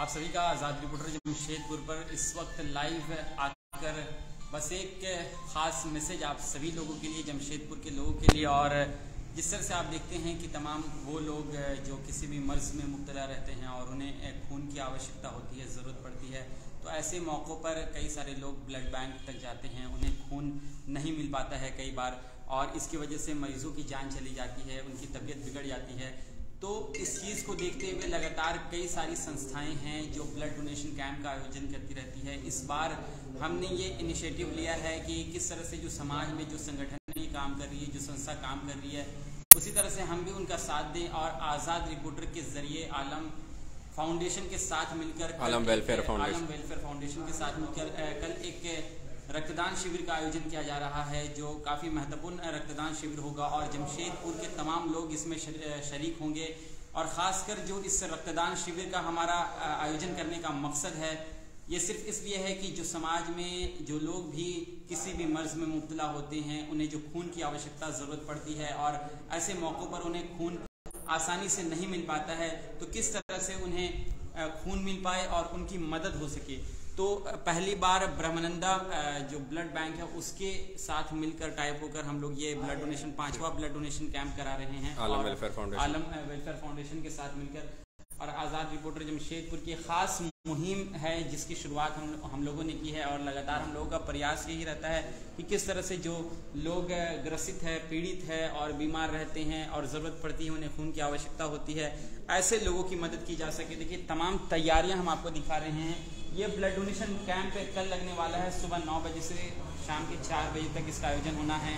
आप सभी का आज़ाद रिपोर्टर जमशेदपुर पर इस वक्त लाइव आकर बस एक ख़ास मैसेज आप सभी लोगों के लिए, जमशेदपुर के लोगों के लिए। और जिस तरह से आप देखते हैं कि तमाम वो लोग जो किसी भी मर्ज़ में मुब्तला रहते हैं और उन्हें खून की आवश्यकता होती है, ज़रूरत पड़ती है, तो ऐसे मौक़ों पर कई सारे लोग ब्लड बैंक तक जाते हैं, उन्हें खून नहीं मिल पाता है कई बार, और इसकी वजह से मरीज़ों की जान चली जाती है, उनकी तबीयत बिगड़ जाती है। तो इस चीज़ को देखते हुए लगातार कई सारी संस्थाएं हैं जो ब्लड डोनेशन कैंप का आयोजन करती रहती है। इस बार हमने ये इनिशिएटिव लिया है कि किस तरह से जो समाज में जो संगठन काम कर रही है, जो संस्था काम कर रही है, उसी तरह से हम भी उनका साथ दें और आज़ाद रिपोर्टर के ज़रिए आलम फाउंडेशन के साथ मिलकर, आलम वेलफेयर फाउंडेशन के साथ मिलकर कल एक रक्तदान शिविर का आयोजन किया जा रहा है, जो काफ़ी महत्वपूर्ण रक्तदान शिविर होगा और जमशेदपुर के तमाम लोग इसमें शरीक होंगे। और ख़ासकर जो इस रक्तदान शिविर का हमारा आयोजन करने का मकसद है, ये सिर्फ इसलिए है कि जो समाज में जो लोग भी किसी भी मर्ज़ में मुब्तला होते हैं, उन्हें जो खून की आवश्यकता ज़रूरत पड़ती है और ऐसे मौक़ों पर उन्हें खून आसानी से नहीं मिल पाता है, तो किस तरह से उन्हें खून मिल पाए और उनकी मदद हो सके। तो पहली बार ब्रह्मानंदा जो ब्लड बैंक है उसके साथ मिलकर टाइप होकर हम लोग ये ब्लड डोनेशन 5वां ब्लड डोनेशन कैंप करा रहे हैं आलम वेलफेयर फाउंडेशन के साथ मिलकर। और आज़ाद रिपोर्टर जमशेदपुर की ख़ास मुहिम है जिसकी शुरुआत हम लोगों ने की है और लगातार हम लोगों का प्रयास यही रहता है कि किस तरह से जो लोग ग्रसित है, पीड़ित है और बीमार रहते हैं और ज़रूरत पड़ती है, उन्हें खून की आवश्यकता होती है, ऐसे लोगों की मदद की जा सके। देखिए तमाम तैयारियां हम आपको दिखा रहे हैं। ये ब्लड डोनेशन कैंप कल लगने वाला है, सुबह 9 बजे से शाम के 4 बजे तक इसका आयोजन होना है।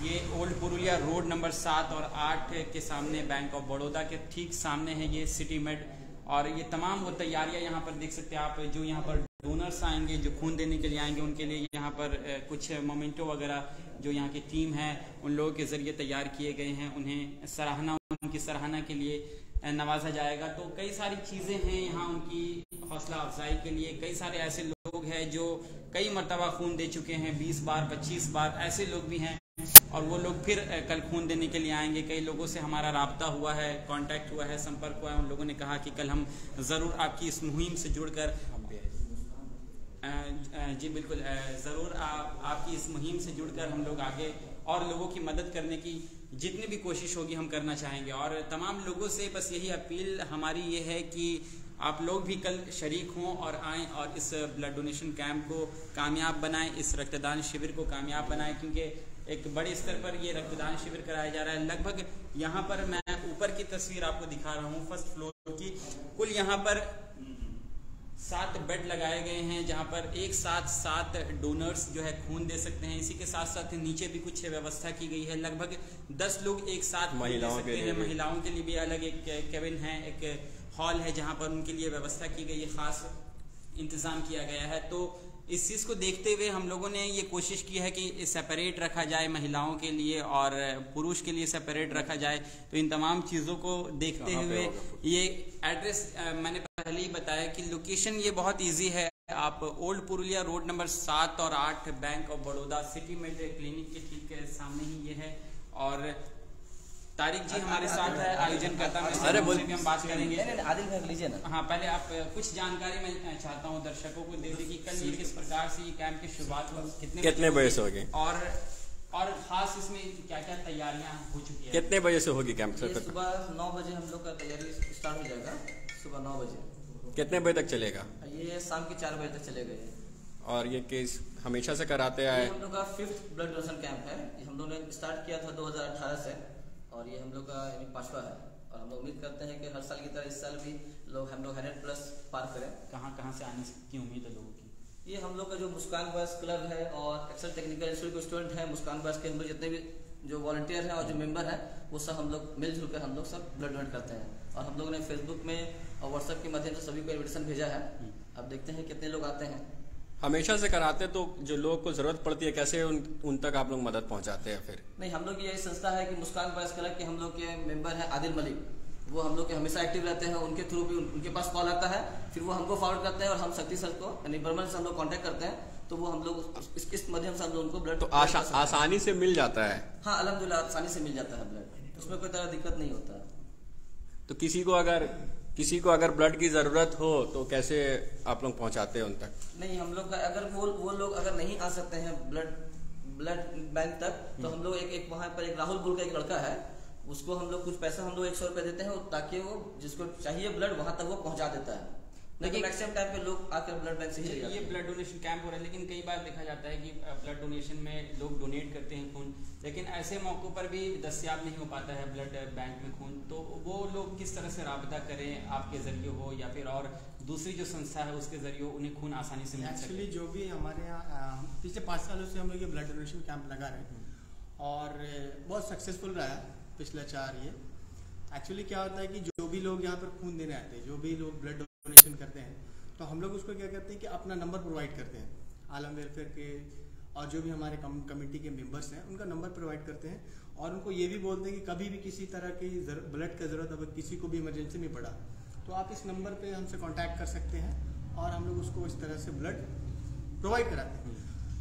ये ओल्ड पुरुलिया रोड नंबर 7 और 8 के सामने बैंक ऑफ बड़ौदा के ठीक सामने है ये सिटी मेड। और ये तमाम वो तैयारियां यहाँ पर देख सकते हैं आप। जो यहाँ पर डोनर्स आएंगे, जो खून देने के लिए आएंगे, उनके लिए यहाँ पर कुछ मोमेंटो वगैरह जो यहाँ की टीम है उन लोगों के ज़रिए तैयार किए गए हैं। उन्हें उनकी सराहना के लिए नवाजा जाएगा। तो कई सारी चीज़ें हैं यहाँ उनकी हौसला अफजाई के लिए। कई सारे ऐसे लोग हैं जो कई मरतबा खून दे चुके हैं, 20 बार 25 बार, ऐसे लोग भी हैं और वो लोग फिर कल खून देने के लिए आएंगे। कई लोगों से हमारा राब्ता हुआ है, कांटेक्ट हुआ है, संपर्क हुआ है। उन लोगों ने कहा कि कल हम ज़रूर आपकी इस मुहिम से जुड़कर जी बिल्कुल ज़रूर आपकी इस मुहिम से जुड़कर हम लोग आगे और लोगों की मदद करने की जितनी भी कोशिश होगी हम करना चाहेंगे। और तमाम लोगों से बस यही अपील हमारी ये है कि आप लोग भी कल शरीक हों और आएँ और इस ब्लड डोनेशन कैंप को कामयाब बनाएं, इस रक्तदान शिविर को कामयाब बनाएं, क्योंकि एक बड़े स्तर पर ये रक्तदान शिविर कराया जा रहा है। लगभग यहाँ पर मैं ऊपर की तस्वीर आपको दिखा रहा हूँ, फर्स्ट फ्लोर की। कुल यहाँ पर 7 बेड लगाए गए हैं जहाँ पर एक साथ 7 डोनर्स जो है खून दे सकते हैं। इसी के साथ साथ नीचे भी कुछ व्यवस्था की गई है। लगभग 10 लोग एक साथ महिलाओं दे सकते हैं। महिलाओं के लिए भी अलग एक केबिन है, एक हॉल है जहाँ पर उनके लिए व्यवस्था की गई है, खास इंतजाम किया गया है। तो इस चीज़ को देखते हुए हम लोगों ने ये कोशिश की है कि सेपरेट रखा जाए महिलाओं के लिए और पुरुष के लिए सेपरेट रखा जाए। तो इन तमाम चीज़ों को देखते हुए ये एड्रेस मैंने पहले ही बताया कि लोकेशन ये बहुत इजी है। आप ओल्ड पुरुलिया रोड नंबर 7 और 8 bank of Baroda city made clinic के ठीक सामने ही ये है। और तारिक जी हमारे साथ है, आयोजन करता है, भी हम बात करेंगे। आदिल भाई लीजिए ना। हाँ, पहले आप कुछ जानकारी मैं चाहता हूँ दर्शकों को दे दें कि कल ये किस प्रकार से ये कैंप की शुरुआत कितने बजे से होगी और खास इसमें क्या क्या तैयारियां हो चुकी है, कितने बजे से होगी कैंप? सुबह 9 बजे हम लोग का तैयारी स्टार्ट हो जाएगा। सुबह 9 बजे। कितने बजे तक चलेगा? ये शाम के 4 बजे तक चलेगा। और ये केस हमेशा से कराते आए? हम लोग का 5th ब्लड डोनेशन कैंप है। हम लोग ने स्टार्ट किया था 2018 से और ये हम लोग का 5वां है। और हम लोग उम्मीद करते हैं कि हर साल की तरह इस साल भी हम लोग 100+ पार करें। कहाँ से आने की उम्मीद है लोगों की? ये हम लोग का जो मुस्कान बॉयज क्लब है और एक्सेल टेक्निकल इंस्टीट्यूट के स्टूडेंट हैं, मुस्कान बॉयज के हम लोग जितने भी जो वॉलंटियर हैं और जो मेंबर हैं, वो सब हम लोग मिलजुल कर हम लोग सब ब्लड डोनेट करते हैं। और हम लोगों ने फेसबुक में और व्हाट्सएप के माध्यम से सभी को इन्विटेशन भेजा है। अब देखते हैं कितने लोग आते हैं। हमेशा से कराते तो जो लोग को जरूरत पड़ती है कैसे उन तक आप लोग मदद पहुंचाते हैं? फिर नहीं, हम लोग की यही संस्था है कि मुस्कान बॉयज क्लब के हम लोग के मेंबर हैं आदिल मलिक। वो हम लोग के हमेशा एक्टिव रहते हैं। उनके थ्रू भी उनके पास कॉल आता है, फिर वो हमको फॉरवर्ड करते हैं और हम शक्ति सर को यानी बर्मन से हम लोग कॉन्टेक्ट करते हैं। तो वो हम लोग इस माध्यम से हम लोग उनको ब्लड तो आसानी से मिल जाता है। हाँ, अल्हम्दुलिल्लाह आसानी से मिल जाता है ब्लड, उसमें कोई तरह दिक्कत नहीं होता। तो किसी को अगर किसी को अगर ब्लड की जरूरत हो तो कैसे आप लोग पहुंचाते हैं उन तक? नहीं, हम लोग का अगर वो लोग अगर नहीं आ सकते हैं ब्लड बैंक तक, तो हम लोग एक वहाँ पर एक राहुल बोल का एक लड़का है, उसको हम लोग कुछ पैसा हम लोग 100 रुपए देते हैं ताकि वो जिसको चाहिए ब्लड वहां तक वो पहुंचा देता है। लेकिन मैक्सिमम टाइम पे लोग आकर ब्लड बैंक से ही ये ब्लड डोनेशन कैंप हो रहा है, लेकिन कई बार देखा जाता है कि ब्लड डोनेशन में लोग डोनेट करते हैं खून, लेकिन ऐसे मौकों पर भी दस्तयाब नहीं हो पाता है ब्लड बैंक में खून, तो वो लोग किस तरह से राबता करें, आपके जरिए हो या फिर और दूसरी जो संस्था है उसके जरिए उन्हें खून आसानी से मिल सके? एक्चुअली जो भी हमारे यहाँ पिछले 5 सालों से हम लोग ये ब्लड डोनेशन कैंप लगा रहे हैं और बहुत सक्सेसफुल रहा है पिछले 4 ये। एक्चुअली क्या होता है कि जो भी लोग यहाँ पर खून देने आते हैं, जो भी लोग ब्लड डोनेशन करते हैं, तो हम लोग उसको क्या करते हैं कि अपना नंबर प्रोवाइड करते हैं, आलम वेलफेयर के और जो भी हमारे कमेटी के मेंबर्स हैं उनका नंबर प्रोवाइड करते हैं और उनको ये भी बोलते हैं कि कभी भी किसी तरह की ब्लड का ज़रूरत अगर किसी को भी इमरजेंसी में पड़ा तो आप इस नंबर पे हमसे कांटेक्ट कर सकते हैं और हम लोग उसको इस तरह से ब्लड प्रोवाइड कराते हैं।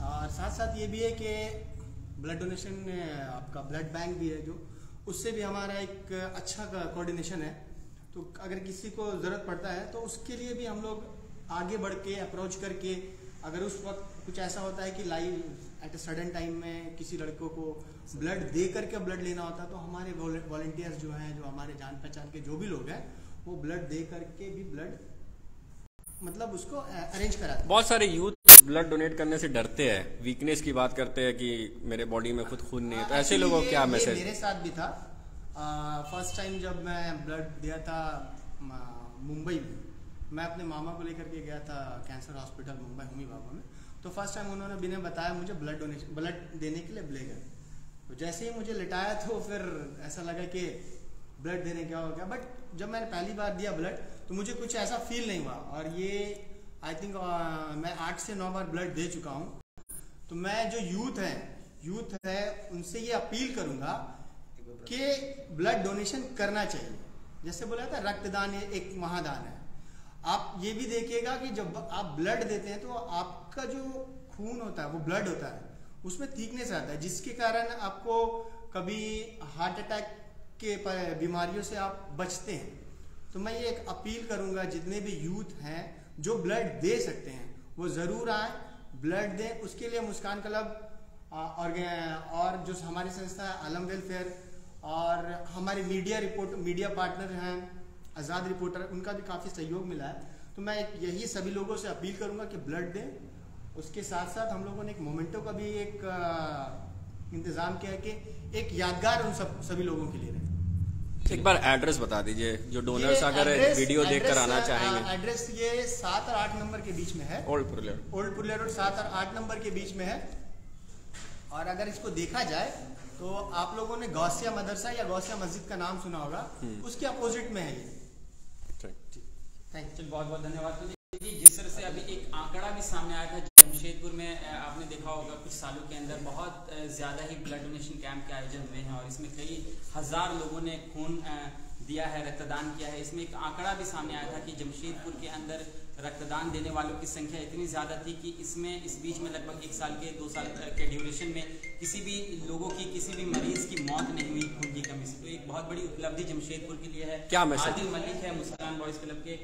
और साथ साथ ये भी है कि ब्लड डोनेशन आपका ब्लड बैंक भी है जो, उससे भी हमारा एक अच्छा कोऑर्डिनेशन है, तो अगर किसी को ज़रूरत पड़ता है तो उसके लिए भी हम लोग आगे बढ़ के अप्रोच करके, अगर उस वक्त कुछ ऐसा होता है कि live at a sudden time में किसी लड़कों को ब्लड दे करके ब्लड लेना होता है, तो हमारे वॉलंटियर्स जो हैं, जो हमारे जान पहचान के जो भी लोग हैं, वो ब्लड दे करके भी ब्लड मतलब उसको अरेंज कराते हैं। बहुत सारे यूथ ब्लड डोनेट करने से डरते हैं, वीकनेस की बात करते हैं कि मेरे बॉडी में खुद खून नहीं है, तो ऐसे लोगों को क्या मैसेज? मेरे साथ भी था। फर्स्ट टाइम जब मैं ब्लड दिया था मुंबई में, मैं अपने मामा को लेकर के गया था कैंसर हॉस्पिटल मुंबई होमी बाबा में, तो फर्स्ट टाइम उन्होंने बिना बताया मुझे ब्लड देने के लिए ले गए। तो जैसे ही मुझे लिटाया तो फिर ऐसा लगा कि ब्लड देने क्या हो गया, बट जब मैंने पहली बार दिया ब्लड तो मुझे कुछ ऐसा फील नहीं हुआ। और ये आई थिंक मैं 8 से 9 बार ब्लड दे चुका हूँ। तो मैं जो यूथ है उनसे ये अपील करूंगा कि ब्लड डोनेशन करना चाहिए। जैसे बोला था रक्तदान एक महादान है। आप ये भी देखिएगा कि जब आप ब्लड देते हैं तो आपका जो खून होता है, वो ब्लड होता है, उसमें थिकनेस आता है, जिसके कारण आपको कभी हार्ट अटैक के बीमारियों से आप बचते हैं। तो मैं ये एक अपील करूंगा, जितने भी यूथ हैं जो ब्लड दे सकते हैं वो जरूर आए, ब्लड दें। उसके लिए मुस्कान क्लब और जो हमारी संस्था है आलम वेलफेयर और हमारे मीडिया पार्टनर हैं आज़ाद रिपोर्टर, उनका भी काफ़ी सहयोग मिला है। तो मैं यही सभी लोगों से अपील करूंगा कि ब्लड दें। उसके साथ साथ हम लोगों ने एक मोमेंटो का भी एक इंतज़ाम किया है कि एक यादगार उन सभी लोगों के लिए रहे। एक बार एड्रेस बता दीजिए, जो डोनर्स अगर वीडियो देखकर आना चाहेंगे। एड्रेस ये 7 और 8 नंबर के बीच में है, ओल्ड पुरलिया रोड 7 और 8 नंबर के बीच में है। और अगर इसको देखा जाए तो आप लोगों ने गौसिया मदरसा या गौसिया मस्जिद का नाम सुना होगा, उसके अपोजिट में है ये। थैंक यू, बहुत बहुत धन्यवाद। जिस तरह से अभी एक आंकड़ा भी सामने आया था जमशेदपुर में, आपने देखा होगा कुछ सालों के अंदर बहुत ज़्यादा ही ब्लड डोनेशन कैंप के आयोजन हुए हैं और इसमें कई हजार लोगों ने खून दिया है, रक्तदान किया है। इसमें एक आंकड़ा भी सामने आया था कि जमशेदपुर के अंदर रक्तदान देने वालों की संख्या इतनी ज़्यादा थी कि इसमें इस बीच में लगभग 1 साल के 2 साल के ड्यूरेशन में किसी भी लोगों की, किसी भी मरीज की मौत नहीं हुई खून की कमी से। तो एक बहुत बड़ी उपलब्धि जमशेदपुर के लिए है। क्या मैसेज? आदिल मलिक है मुस्कान बॉयज क्लब के,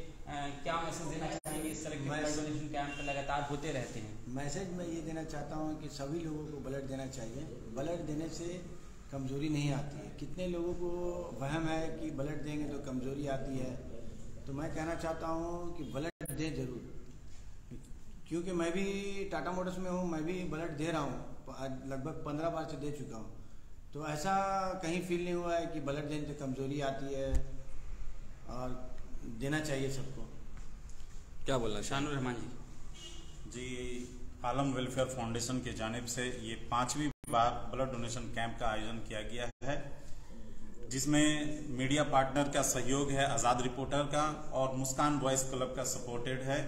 क्या मैसेज देना चाहेंगे? इस तरह के ब्लड डोनेशन कैंप लगातार होते रहते हैं। मैसेज मैं ये देना चाहता हूँ कि सभी लोगों को ब्लड देना चाहिए। ब्लड देने से कमज़ोरी नहीं आती है। कितने लोगों को वहम है कि ब्लड देंगे तो कमज़ोरी आती है, तो मैं कहना चाहता हूँ कि ब्लड दें ज़रूर। क्योंकि मैं भी टाटा मोटर्स में हूँ, मैं भी ब्लड दे रहा हूँ, लगभग 15 बार से दे चुका हूँ। तो ऐसा कहीं फील नहीं हुआ है कि ब्लड देने से कमज़ोरी आती है, और देना चाहिए सबको। क्या बोलना शानुर रहमान जी, आलम वेलफेयर फाउंडेशन की जानिब से ये 5वीं बार ब्लड डोनेशन कैंप का आयोजन किया गया है, जिसमें मीडिया पार्टनर का सहयोग है, आज़ाद रिपोर्टर का और मुस्कान बॉयज क्लब का सपोर्टेड है।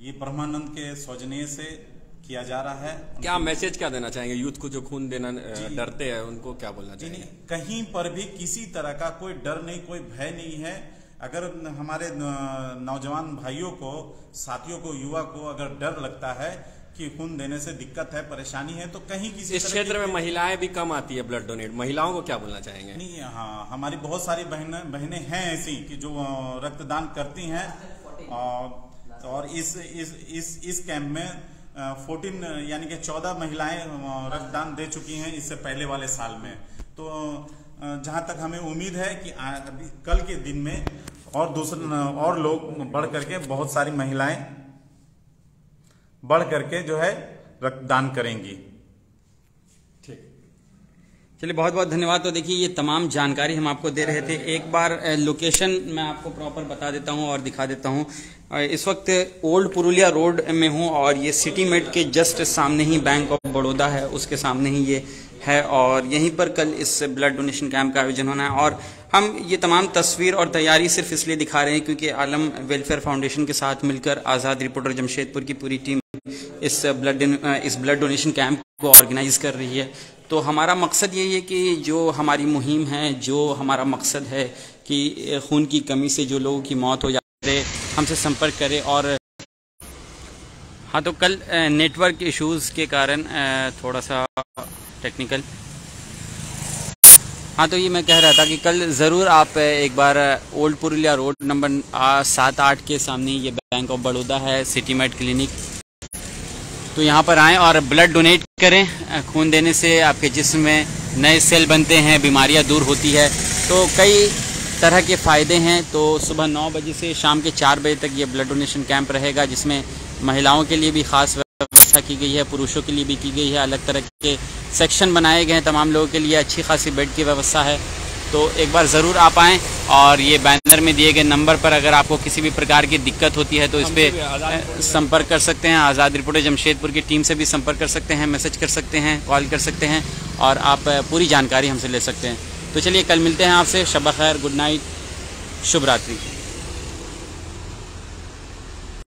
ये ब्रह्मानंद के सौजन्य से किया जा रहा है। क्या मैसेज क्या देना चाहेंगे यूथ को जो खून देना डरते हैं, उनको क्या बोलना चाहिए? कहीं पर भी किसी तरह का कोई डर नहीं, कोई भय नहीं है। अगर हमारे नौजवान भाइयों को, साथियों को, युवा को अगर डर लगता है कि खून देने से दिक्कत है, परेशानी है, तो कहीं किसी इस क्षेत्र में महिलाएं भी कम आती है ब्लड डोनेट, महिलाओं को क्या बोलना चाहेंगे? नहीं, हाँ, हमारी बहुत सारी बहनें हैं ऐसी कि जो रक्तदान करती हैं, और इस कैंप में 14 यानी कि 14 महिलाएं रक्तदान दे चुकी हैं इससे पहले वाले साल में। तो जहां तक हमें उम्मीद है कि कल के दिन में और लोग बढ़ करके, बहुत सारी महिलाएं बढ़ करके जो है रक्तदान करेंगी। ठीक, चलिए बहुत बहुत धन्यवाद। तो देखिए ये तमाम जानकारी हम आपको दे रहे थे। एक बार लोकेशन मैं आपको प्रॉपर बता देता हूं और दिखा देता हूं। इस वक्त ओल्ड पुरुलिया रोड में हूं और ये सिटी मेट के जस्ट सामने ही बैंक ऑफ बड़ौदा है, उसके सामने ही ये है और यहीं पर कल इस ब्लड डोनेशन कैंप का आयोजन होना है। और हम ये तमाम तस्वीर और तैयारी सिर्फ इसलिए दिखा रहे हैं क्योंकि आलम वेलफेयर फाउंडेशन के साथ मिलकर आज़ाद रिपोर्टर जमशेदपुर की पूरी टीम इस ब्लड डोनेशन कैंप को ऑर्गेनाइज कर रही है। तो हमारा मकसद यही है कि जो हमारी मुहिम है, जो हमारा मकसद है कि खून की कमी से जो लोगों की मौत हो जाती है, हमसे संपर्क करें। और हाँ, तो कल नेटवर्क इश्यूज़ के कारण थोड़ा सा टेक्निकल, हाँ, तो ये मैं कह रहा था कि कल ज़रूर आप एक बार ओल्ड पुरुलिया रोड नंबर 7-8 के सामने ये बैंक ऑफ बड़ौदा है, सिटी मेट क्लिनिक, तो यहाँ पर आएँ और ब्लड डोनेट करें। खून देने से आपके जिस्म में नए सेल बनते हैं, बीमारियाँ दूर होती है, तो कई तरह के फ़ायदे हैं। तो सुबह 9 बजे से शाम के 4 बजे तक ये ब्लड डोनेशन कैंप रहेगा, जिसमें महिलाओं के लिए भी खास व्यवस्था की गई है, पुरुषों के लिए भी की गई है। अलग तरह के सेक्शन बनाए गए हैं तमाम लोगों के लिए, अच्छी खासी बेड की व्यवस्था है। तो एक बार ज़रूर आप आएँ और ये बैनर में दिए गए नंबर पर अगर आपको किसी भी प्रकार की दिक्कत होती है तो इस पर संपर्क कर सकते हैं। आज़ाद रिपोर्टर जमशेदपुर की टीम से भी संपर्क कर सकते हैं, मैसेज कर सकते हैं, कॉल कर सकते हैं और आप पूरी जानकारी हमसे ले सकते हैं। तो चलिए कल मिलते हैं आपसे। शब खैर, गुड नाइट, शुभ रात्रि।